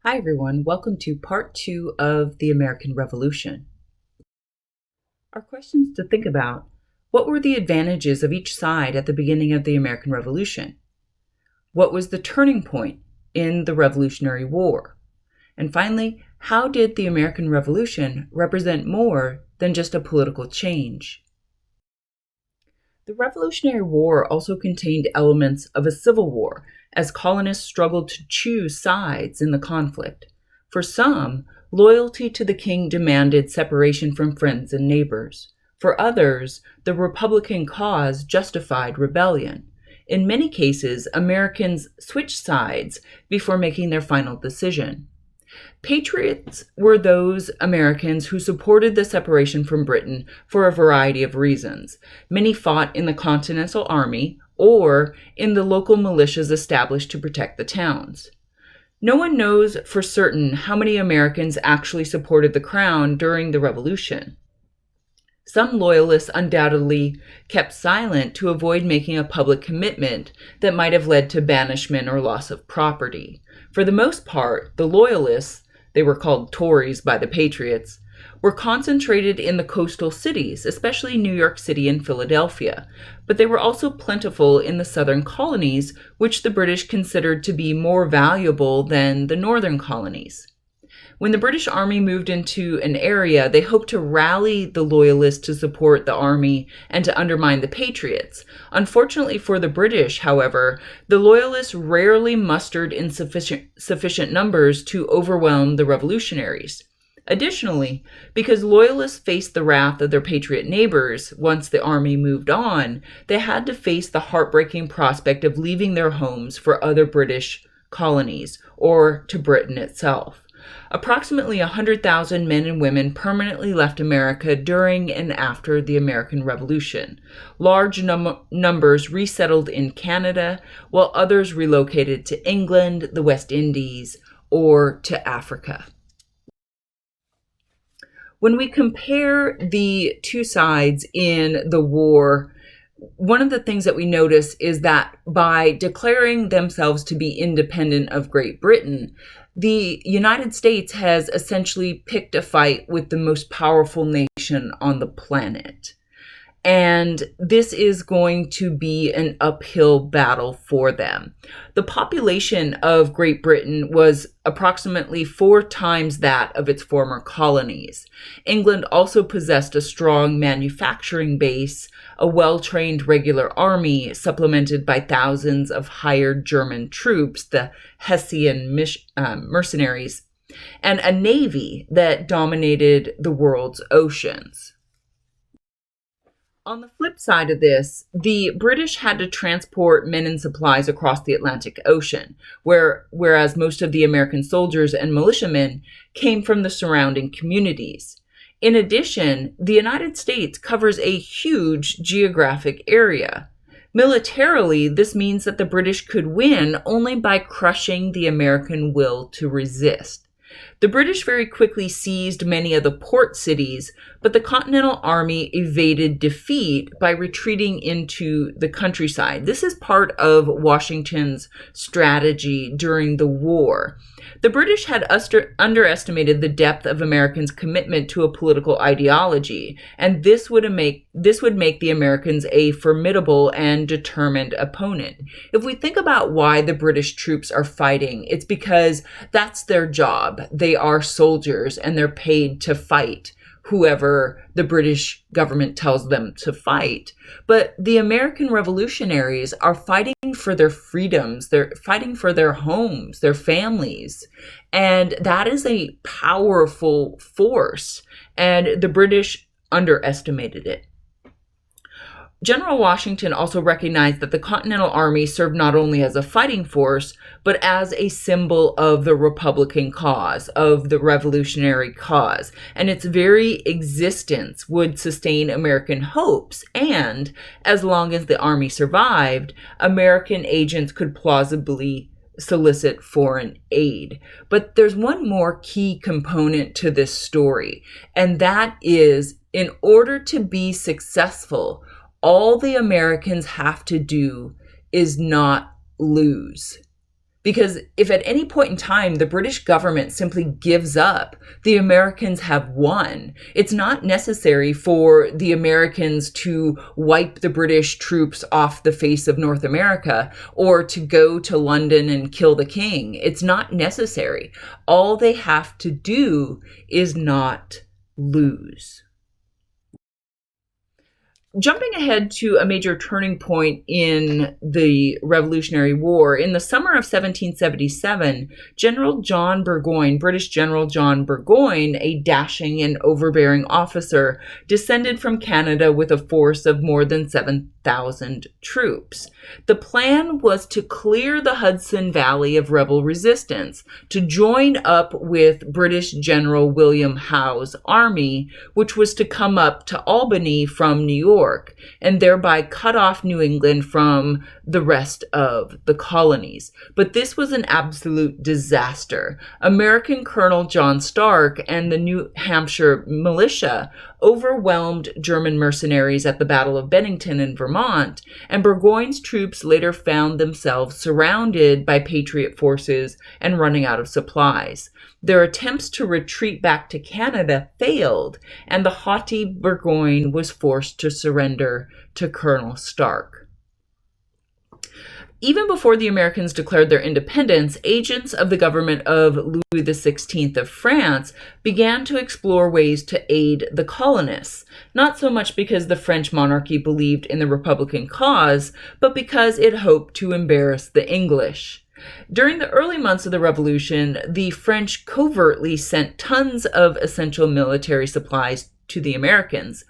Hi everyone, welcome to part 2 of the American Revolution. Our questions to think about: what were the advantages of each side at the beginning of the American Revolution? What was the turning point in the Revolutionary War? And finally, how did the American Revolution represent more than just a political change? The Revolutionary War also contained elements of a civil war, as colonists struggled to choose sides in the conflict. For some, loyalty to the king demanded separation from friends and neighbors. For others, the Republican cause justified rebellion. In many cases, Americans switched sides before making their final decision. Patriots were those Americans who supported the separation from Britain for a variety of reasons. Many fought in the Continental Army or in the local militias established to protect the towns. No one knows for certain how many Americans actually supported the crown during the Revolution. Some loyalists undoubtedly kept silent to avoid making a public commitment that might have led to banishment or loss of property. For the most part, the loyalists, they were called Tories by the Patriots, were concentrated in the coastal cities, especially New York City and Philadelphia, but they were also plentiful in the southern colonies, which the British considered to be more valuable than the northern colonies. When the British Army moved into an area, they hoped to rally the Loyalists to support the army and to undermine the Patriots. Unfortunately for the British, however, the Loyalists rarely mustered in sufficient numbers to overwhelm the revolutionaries. Additionally, because Loyalists faced the wrath of their Patriot neighbors once the army moved on, they had to face the heartbreaking prospect of leaving their homes for other British colonies or to Britain itself. Approximately 100,000 men and women permanently left America during and after the American Revolution. Large numbers resettled in Canada, while others relocated to England, the West Indies, or to Africa. When we compare the two sides in the war, one of the things that we notice is that by declaring themselves to be independent of Great Britain, the United States has essentially picked a fight with the most powerful nation on the planet. And this is going to be an uphill battle for them. The population of Great Britain was approximately 4 times that of its former colonies. England also possessed a strong manufacturing base, a well-trained regular army supplemented by thousands of hired German troops, the Hessian mercenaries, and a navy that dominated the world's oceans. On the flip side of this, the British had to transport men and supplies across the Atlantic Ocean, whereas most of the American soldiers and militiamen came from the surrounding communities. In addition, the United States covers a huge geographic area. Militarily, this means that the British could win only by crushing the American will to resist. The British very quickly seized many of the port cities, but the Continental Army evaded defeat by retreating into the countryside. This is part of Washington's strategy during the war. The British had underestimated the depth of Americans' commitment to a political ideology, and this would make the Americans a formidable and determined opponent. If we think about why the British troops are fighting, it's because that's their job. They are soldiers and they're paid to fight whoever the British government tells them to fight. But the American revolutionaries are fighting for their freedoms. They're fighting for their homes, their families. And that is a powerful force. And the British underestimated it. General Washington also recognized that the Continental Army served not only as a fighting force, but as a symbol of the Republican cause, of the revolutionary cause, and its very existence would sustain American hopes, and as long as the Army survived, American agents could plausibly solicit foreign aid. But there's one more key component to this story, and that is, in order to be successful, all the Americans have to do is not lose. Because if at any point in time the British government simply gives up, the Americans have won. It's not necessary for the Americans to wipe the British troops off the face of North America or to go to London and kill the king. It's not necessary. All they have to do is not lose. Jumping ahead to a major turning point in the Revolutionary War, in the summer of 1777, General John Burgoyne, British General John Burgoyne, a dashing and overbearing officer, descended from Canada with a force of more than 7,000 troops. The plan was to clear the Hudson Valley of rebel resistance, to join up with British General William Howe's army, which was to come up to Albany from New York, and thereby cut off New England from the rest of the colonies. But this was an absolute disaster. American Colonel John Stark and the New Hampshire militia overwhelmed German mercenaries at the Battle of Bennington in Vermont, and Burgoyne's troops later found themselves surrounded by Patriot forces and running out of supplies. Their attempts to retreat back to Canada failed, and the haughty Burgoyne was forced to surrender to Colonel Stark. Even before the Americans declared their independence, agents of the government of Louis XVI of France began to explore ways to aid the colonists, not so much because the French monarchy believed in the Republican cause, but because it hoped to embarrass the English. During the early months of the Revolution, the French covertly sent tons of essential military supplies to the Americans.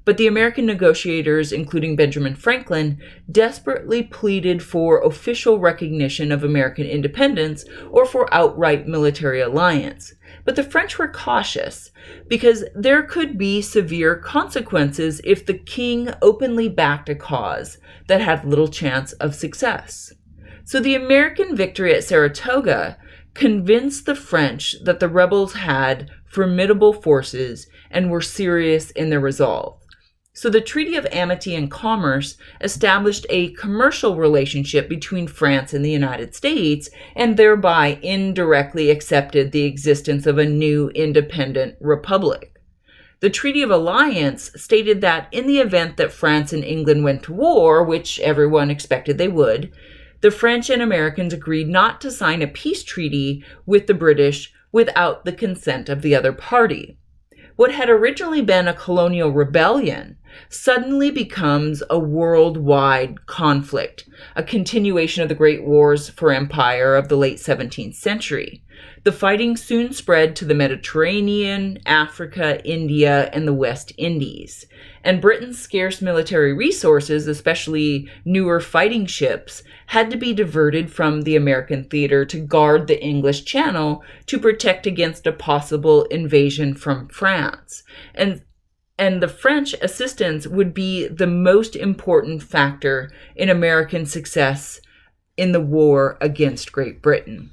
But the American negotiators, including Benjamin Franklin, desperately pleaded for official recognition of American independence or for outright military alliance. But the French were cautious because there could be severe consequences if the king openly backed a cause that had little chance of success. So the American victory at Saratoga convinced the French that the rebels had formidable forces and were serious in their resolve. So the Treaty of Amity and Commerce established a commercial relationship between France and the United States, and thereby indirectly accepted the existence of a new independent republic. The Treaty of Alliance stated that in the event that France and England went to war, which everyone expected they would, the French and Americans agreed not to sign a peace treaty with the British without the consent of the other party. What had originally been a colonial rebellion suddenly becomes a worldwide conflict, a continuation of the great wars for empire of the late 17th century. The fighting soon spread to the Mediterranean, Africa, India, and the West Indies. And Britain's scarce military resources, especially newer fighting ships, had to be diverted from the American theater to guard the English Channel to protect against a possible invasion from France. And the French assistance would be the most important factor in American success in the war against Great Britain.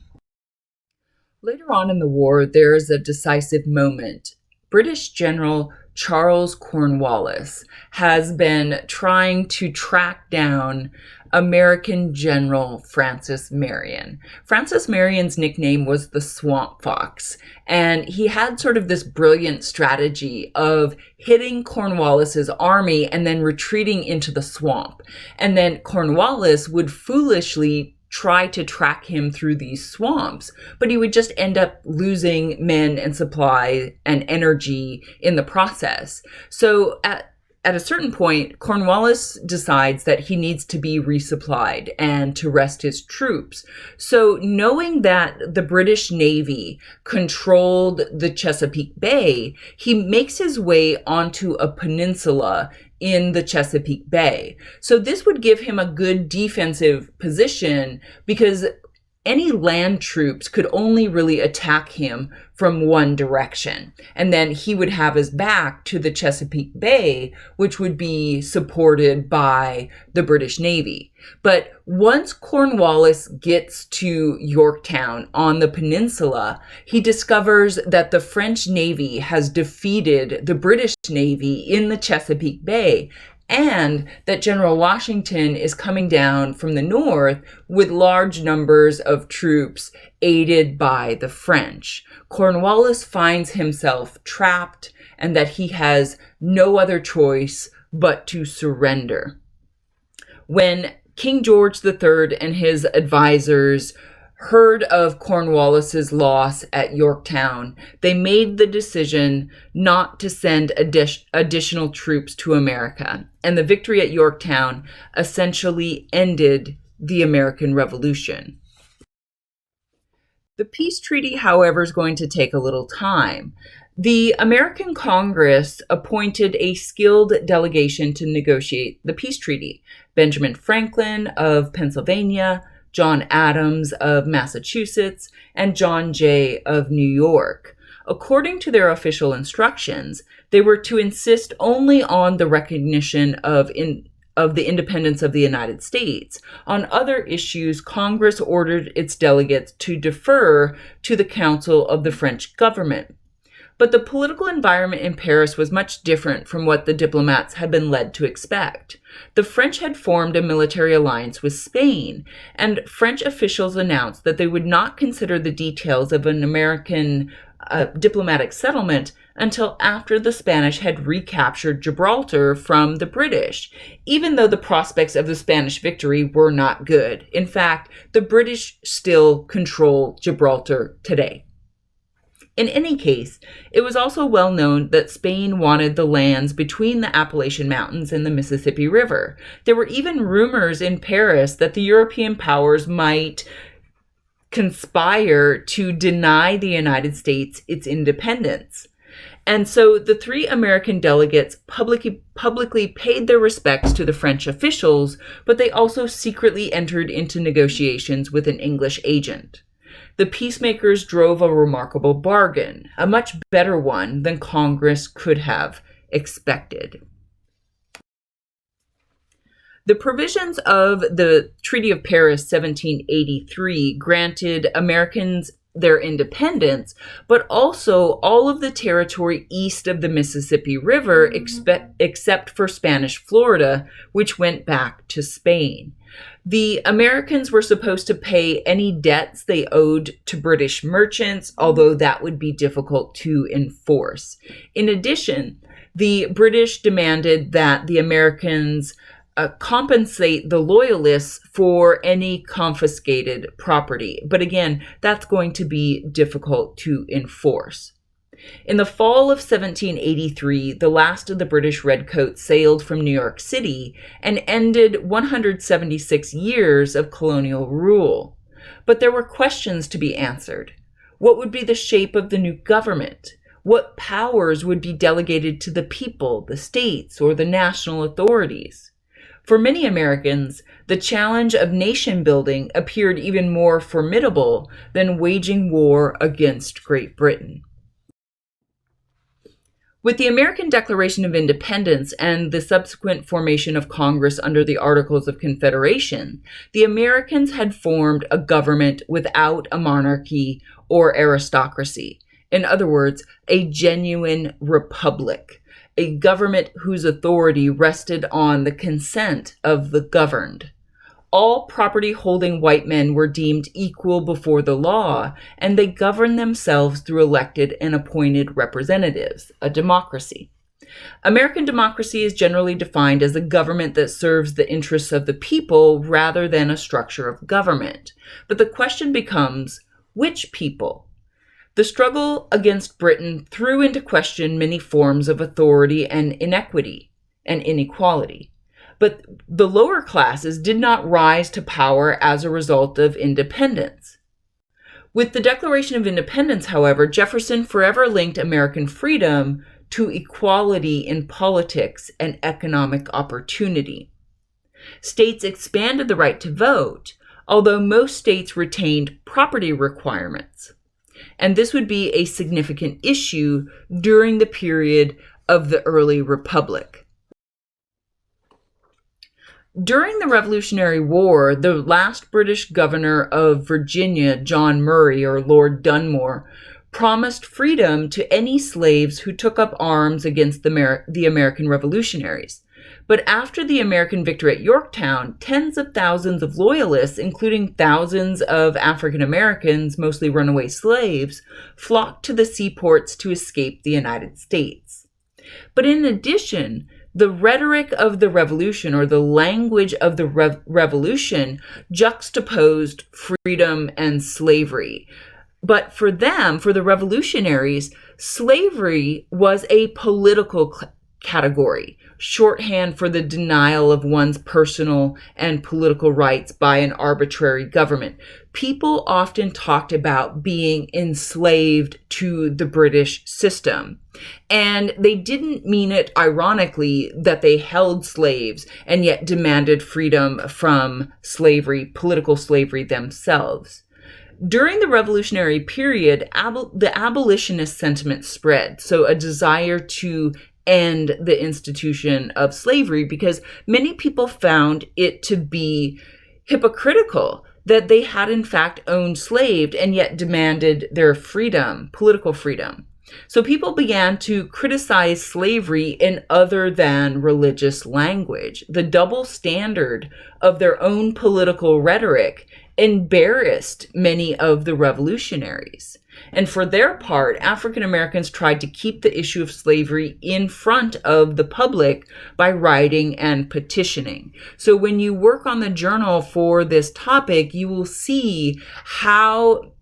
Later on in the war, there is a decisive moment. British General Charles Cornwallis has been trying to track down American General Francis Marion. Francis Marion's nickname was the Swamp Fox, and he had sort of this brilliant strategy of hitting Cornwallis's army and then retreating into the swamp. And then Cornwallis would foolishly try to track him through these swamps, but he would just end up losing men and supply and energy in the process. So at a certain point, Cornwallis decides that he needs to be resupplied and to rest his troops. So knowing that the British Navy controlled the Chesapeake Bay, he makes his way onto a peninsula in the Chesapeake Bay. So this would give him a good defensive position because any land troops could only really attack him from one direction. And then he would have his back to the Chesapeake Bay, which would be supported by the British Navy. But once Cornwallis gets to Yorktown on the peninsula, he discovers that the French Navy has defeated the British Navy in the Chesapeake Bay. and that General Washington is coming down from the north with large numbers of troops aided by the French. Cornwallis finds himself trapped and that he has no other choice but to surrender. When King George III and his advisors heard of Cornwallis's loss at Yorktown, they made the decision not to send additional troops to America, and the victory at Yorktown essentially ended the American Revolution. The peace treaty, however, is going to take a little time. The American Congress appointed a skilled delegation to negotiate the peace treaty. Benjamin Franklin of Pennsylvania, John Adams of Massachusetts, and John Jay of New York. According to their official instructions, they were to insist only on the recognition of the independence of the United States. On other issues, Congress ordered its delegates to defer to the counsel of the French government. But the political environment in Paris was much different from what the diplomats had been led to expect. The French had formed a military alliance with Spain, and French officials announced that they would not consider the details of an American diplomatic settlement until after the Spanish had recaptured Gibraltar from the British, even though the prospects of the Spanish victory were not good. In fact, the British still control Gibraltar today. In any case, it was also well known that Spain wanted the lands between the Appalachian Mountains and the Mississippi River. There were even rumors in Paris that the European powers might conspire to deny the United States its independence. And so the three American delegates publicly paid their respects to the French officials, but they also secretly entered into negotiations with an English agent. The peacemakers drove a remarkable bargain, a much better one than Congress could have expected. The provisions of the Treaty of Paris 1783 granted Americans their independence, but also all of the territory east of the Mississippi River except for Spanish Florida, which went back to Spain. The Americans were supposed to pay any debts they owed to British merchants, although that would be difficult to enforce. In addition, the British demanded that the Americans compensate the Loyalists for any confiscated property. But again, that's going to be difficult to enforce. In the fall of 1783, the last of the British redcoats sailed from New York City and ended 176 years of colonial rule. But there were questions to be answered. What would be the shape of the new government? What powers would be delegated to the people, the states, or the national authorities? For many Americans, the challenge of nation building appeared even more formidable than waging war against Great Britain. With the American Declaration of Independence and the subsequent formation of Congress under the Articles of Confederation, the Americans had formed a government without a monarchy or aristocracy. In other words, a genuine republic, a government whose authority rested on the consent of the governed. All property-holding white men were deemed equal before the law, and they governed themselves through elected and appointed representatives, a democracy. American democracy is generally defined as a government that serves the interests of the people rather than a structure of government. But the question becomes, which people? The struggle against Britain threw into question many forms of authority and inequity and inequality. But the lower classes did not rise to power as a result of independence. With the Declaration of Independence, however, Jefferson forever linked American freedom to equality in politics and economic opportunity. States expanded the right to vote, although most states retained property requirements. And this would be a significant issue during the period of the early Republic. During the Revolutionary War, the last British governor of Virginia, John Murray, or Lord Dunmore, promised freedom to any slaves who took up arms against the American revolutionaries. But after the American victory at Yorktown, tens of thousands of Loyalists, including thousands of African Americans, mostly runaway slaves, flocked to the seaports to escape the United States. But in addition, the rhetoric of the revolution, or the language of the revolution, juxtaposed freedom and slavery. But for them, for the revolutionaries, slavery was a political category, shorthand for the denial of one's personal and political rights by an arbitrary government. People often talked about being enslaved to the British system. And they didn't mean it ironically that they held slaves and yet demanded freedom from slavery, political slavery themselves. During the Revolutionary period, the abolitionist sentiment spread, so a desire to end the institution of slavery, because many people found it to be hypocritical that they had in fact owned slaves and yet demanded their freedom, political freedom. So people began to criticize slavery in other than religious language. The double standard of their own political rhetoric embarrassed many of the revolutionaries. And for their part, African Americans tried to keep the issue of slavery in front of the public by writing and petitioning. So when you work on the journal for this topic, you will see how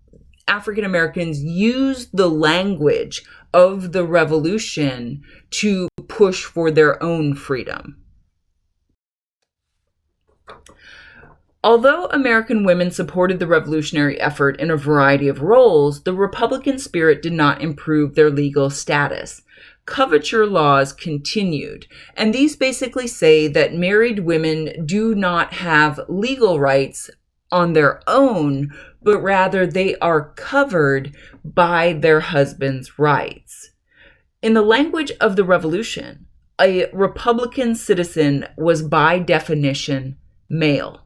African Americans used the language of the revolution to push for their own freedom. Although American women supported the revolutionary effort in a variety of roles, the Republican spirit did not improve their legal status. Coverture laws continued, and these basically say that married women do not have legal rights on their own, but rather they are covered by their husband's rights. In the language of the revolution, a Republican citizen was by definition male.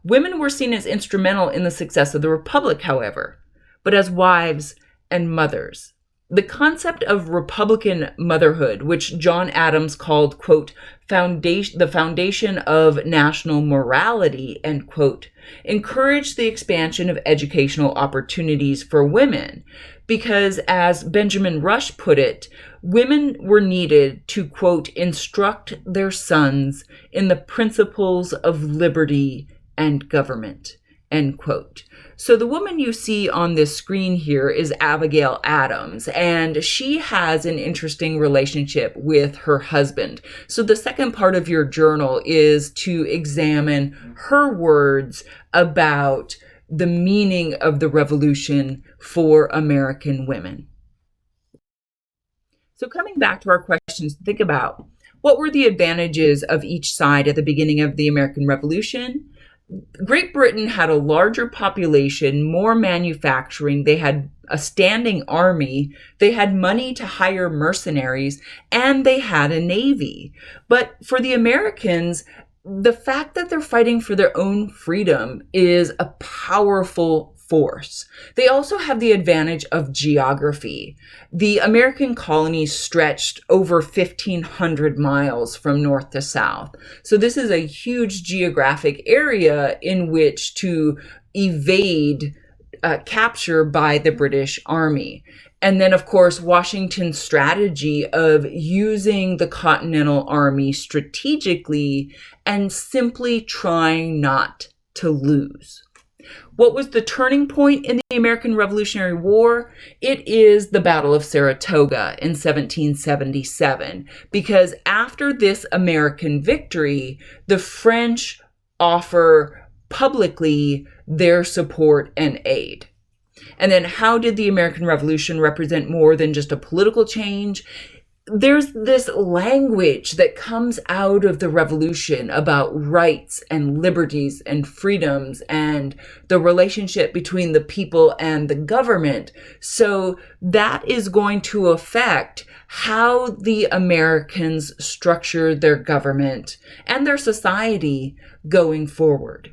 Women were seen as instrumental in the success of the Republic, however, but as wives and mothers. The concept of Republican motherhood, which John Adams called, quote, the foundation of national morality, end quote, encouraged the expansion of educational opportunities for women because, as Benjamin Rush put it, women were needed to, quote, instruct their sons in the principles of liberty and government, end quote. So the woman you see on this screen here is Abigail Adams, and she has an interesting relationship with her husband. So the second part of your journal is to examine her words about the meaning of the revolution for American women. So coming back to our questions to think about, what were the advantages of each side at the beginning of the American Revolution? Great Britain had a larger population, more manufacturing, they had a standing army, they had money to hire mercenaries, and they had a navy. But for the Americans, the fact that they're fighting for their own freedom is a powerful force. They also have the advantage of geography. The American colonies stretched over 1,500 miles from north to south. So this is a huge geographic area in which to evade capture by the British Army. And then, of course, Washington's strategy of using the Continental Army strategically and simply trying not to lose. What was the turning point in the American Revolutionary War? It is the Battle of Saratoga in 1777, because after this American victory, the French offer publicly their support and aid. And then how did the American Revolution represent more than just a political change? There's this language that comes out of the revolution about rights and liberties and freedoms and the relationship between the people and the government. So that is going to affect how the Americans structure their government and their society going forward.